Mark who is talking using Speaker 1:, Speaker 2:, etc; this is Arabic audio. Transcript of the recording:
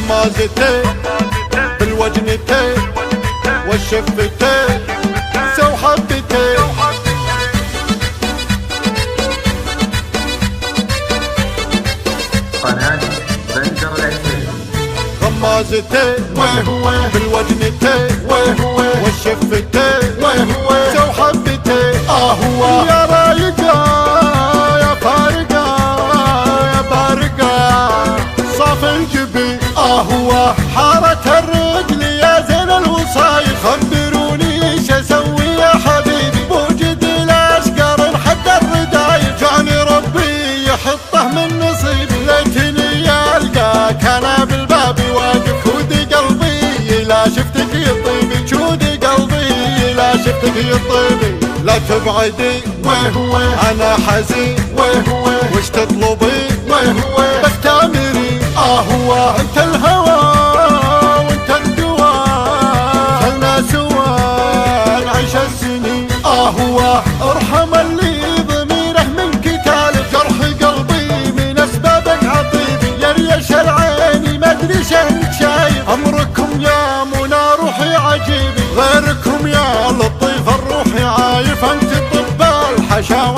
Speaker 1: غمازتين بالوجنتين والشفتين سو حبتين
Speaker 2: قناة بندر العتيبي.
Speaker 1: غمازتين بالوجنتين والشفتين سو حبتين يا رايقة يا فارقة يا بارقة صاف الجبين حارة الرجل يا زين الوصايف خبروني ايش اسوي يا حبيبي بوجد الاشقر حتى الردايف جاني ربي يحطه من نصيبي ليتني القاك انا بالباب واقف ودي قلبي لا شفتك يطيبي شودي قلبي لا شفتك يطيبي لا تبعدي انا حزين وش تطلبي بختامري انت الهوى وانت الدواء خلنا سوا نعيش السنين ارحم اللي ضميره من كتالف جرح قلبي من اسبابك عطيبي يا ريش العيني ما ادري شنك شايف امركم يا منى روحي عجيبي غيركم يا لطيف الروح عايف انت طب الحشاوي